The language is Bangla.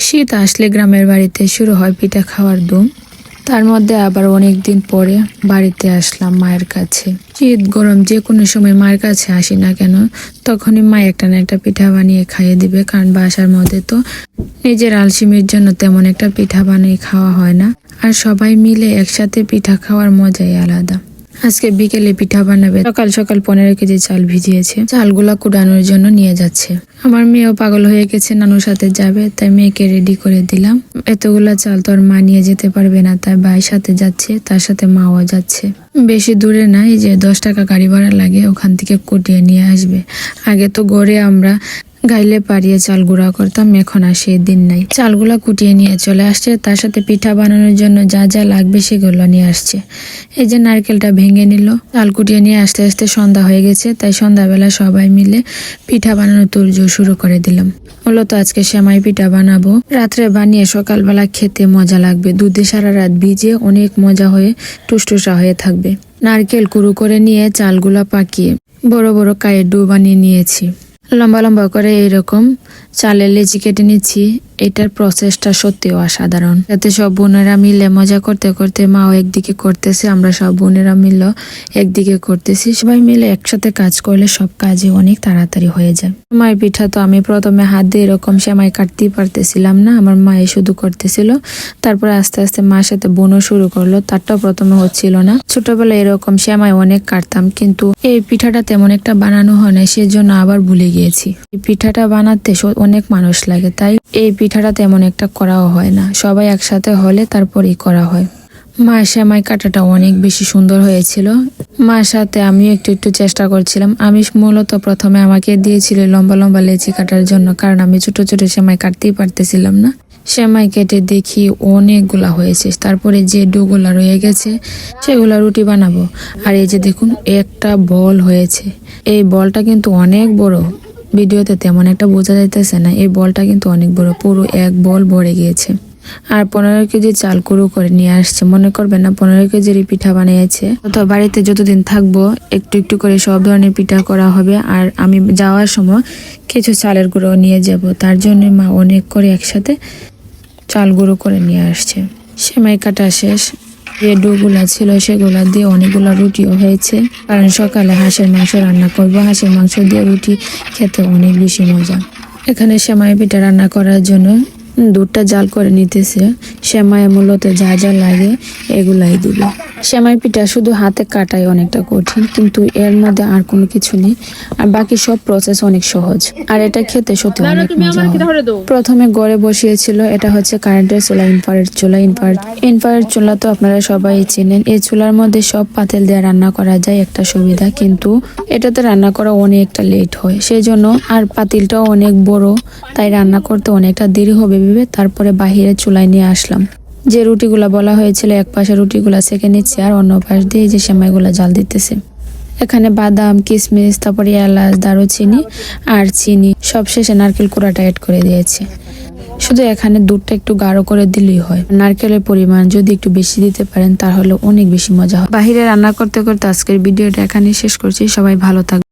শীত আসলে গ্রামের বাড়িতে শুরু হয় পিঠা খাওয়ার ধুম। তার মধ্যে আবার অনেক দিন পরে বাড়িতে আসলাম মায়ের কাছে। শীত গরম যে কোনো সময় মায়ের কাছে আসি না কেন, তখনই মা একটা না একটা পিঠা বানিয়ে খাইয়ে দিবে। কারণ বাসার মধ্যে তো নিজের আলসিমির জন্য তেমন একটা পিঠা বানিয়ে খাওয়া হয় না, আর সবাই মিলে একসাথে পিঠা খাওয়ার মজাই আলাদা। আজকে বিকেলে পিঠা বানাবে। সকাল সকাল 15 কেজি চাল ভিজিয়েছে, চালগুলা কুড়ানোর জন্য নিয়ে যাচ্ছে। আমার মেয়েও পাগল হয়ে গেছে, নানুর সাথে যাবে, তাই মেয়েকে রেডি করে দিলাম। এতগুলা চাল তো আর মা নিয়ে যেতে পারবে না, তাই ভাই সাথে যাচ্ছে, তার সাথে মাও যাচ্ছে। বেশি দূরে না, এই যে 10 টাকা গাড়ি ভাড়া লাগে, ওখান থেকে কুটিয়ে নিয়ে আসবে। আগে তো গড়ে আমরা গাইলে পারিয়ে চাল গুঁড়া করতাম, এখন আর সেই দিন নাই। চালগুলা কুটিয়ে নিয়ে চলে আসছে, তার সাথে পিঠা বানানোর জন্য যা যা লাগবে সেগুলো নিয়ে আসছে। এই যে নারকেলটা ভেঙে নিল। চাল কুটিয়ে নিয়ে আসতে আসতে সন্ধ্যা হয়ে গেছে, তাই সন্ধ্যাবেলা সবাই মিলে পিঠা বানানোর তোড়জোড় শুরু করে দিলাম। মূলত আজকে সেমাই পিঠা বানাবো। রাত্রে বানিয়ে সকালবেলা খেতে মজা লাগবে। দুধে সারা রাত ভিজে অনেক মজা হয়ে টুসটুসা হয়ে থাকবে। নারকেল কুড়ো করে নিয়ে চালগুলা পাকিয়ে বড় বড় কায়ের ডো বানিয়ে নিয়েছি। লম্বা লম্বা করে এরকম চালের লেচি কেটে নিচ্ছি। এটার প্রসেসটা সত্যিও অসাধারণ। যাতে সব বোনেরা মিলে মজা করতে করতে, মাও একদিকে করতেছে, আমরা সব বোনেরা মিলে একদিকে করতেছি। সবাই মিলে একসাথে কাজ করলে সব কাজই অনেক তাড়াতাড়ি হয়ে যায়। সেমাই পিঠা তো আমি প্রথমে হাত দিয়ে এরকম সেমাই কাটতেই পারতেছিলাম না, আমার মায়ে শুধু করতেছিল। তারপরে আস্তে আস্তে মার সাথে বোনও শুরু করলো, তারটাও প্রথমে হচ্ছিল না। ছোটবেলায় এরকম সেমাই অনেক কাটতাম, কিন্তু এই পিঠাটা তেমন একটা বানানো হয় না, সেজন্য আবার ভুলে গিয়েছি। এই পিঠাটা বানাতে অনেক মানুষ লাগে, তাই এই পিঠাটা তেমন একটা করাও হয় না। সবাই একসাথে হলে তারপরেই করা হয়। মার সেমাই কাটাটা অনেক বেশি সুন্দর হয়েছিল। মার সাথে আমিও একটু একটু চেষ্টা করছিলাম। আমি মূলত প্রথমে আমাকে দিয়েছিল লম্বা লম্বা লেচি কাটার জন্য, কারণ আমি ছোট ছোট সেমাই কাটতেই পারতেছিলাম না। সেমাই কেটে দেখি অনেকগুলা হয়েছে। তারপরে যে ডোগুলা রয়ে গেছে সেগুলা রুটি বানাবো। আর এই যে দেখুন, একটা বল হয়েছে। এই বলটা কিন্তু অনেক বড়, ভিডিওতে তেমন একটা বোঝা যাইতেছে না। এই বলটা কিন্তু অনেক বড়, পুরো এক বল ভরে গিয়েছে। আর 15 কেজি চাল কুড়ো করে নিয়ে আসছে। মনে করবেন না 15 কেজির পিঠা বানিয়েছে। তো বাড়িতে যতদিন থাকবো একটু একটু করে সব ধরনের পিঠা করা হবে। আর আমি যাওয়ার সময় কিছু চালের গুঁড়ো নিয়ে যাব, তার জন্য মা অনেক করে একসাথে চাল গুঁড়ো করে নিয়ে আসছে। সেমাই কাটা শেষ। যে ডোগুলা ছিল সেগুলা দিয়ে অনেকগুলো রুটিও হয়েছে, কারণ সকালে হাঁসের মাংস রান্না করবো। হাঁসের মাংস দিয়ে রুটি খেতে অনেক বেশি মজা। এখানে সেমাই পিঠা রান্না করার জন্য দুধটা জাল করে নিতেছে। সেমাই মূলত যা যা লাগে এগুলাই দিব। সেমাই পিঠা শুধু হাতে কাটাই অনেকটা কঠিন, কিন্তু এর মধ্যে আর কোনো কিছু নেই, আর বাকি সব প্রসেস অনেক সহজ। আর এটা খেতে সত্যি অনেক মজা হয়। প্রথমে গড়ে বসিয়েছিল, এটা হচ্ছে কারেন্টের চুলা, ইনফ্রারেড চুলা। ইনফ্রারেড চুলা তো আপনারা সবাই চেনেন। এই চুলার মধ্যে সব পাতিল দিয়ে রান্না করা যায়, একটা সুবিধা। কিন্তু এটাতে রান্না করা অনেকটা লেট হয়, সেই জন্য। আর পাতিলটাও অনেক বড়, তাই রান্না করতে অনেকটা দেরি হবে ভেবে তারপরে বাহিরে চুলায় নিয়ে আসলাম। যে রুটিগুলা বলা হয়েছিল, এক পাশে রুটিগুলা সেঁকে নিচ্ছে, আর অন্য পাশ দিয়ে যে সেমাইগুলা জাল দিতেছে। এখানে বাদাম, কিশমিশ, তারপরে এলাচ, দারুচিনি আর চিনি, সব শেষে নারকেল কোড়াটা অ্যাড করে দিয়েছে। শুধু এখানে দুধটা একটু গাঢ় করে দিলেই হয়। নারকেলের পরিমাণ যদি একটু বেশি দিতে পারেন তাহলে অনেক বেশি মজা হয়। বাহিরে রান্না করতে করতে আজকের ভিডিওটা এখানেই শেষ করছি। সবাই ভালো থাকবে।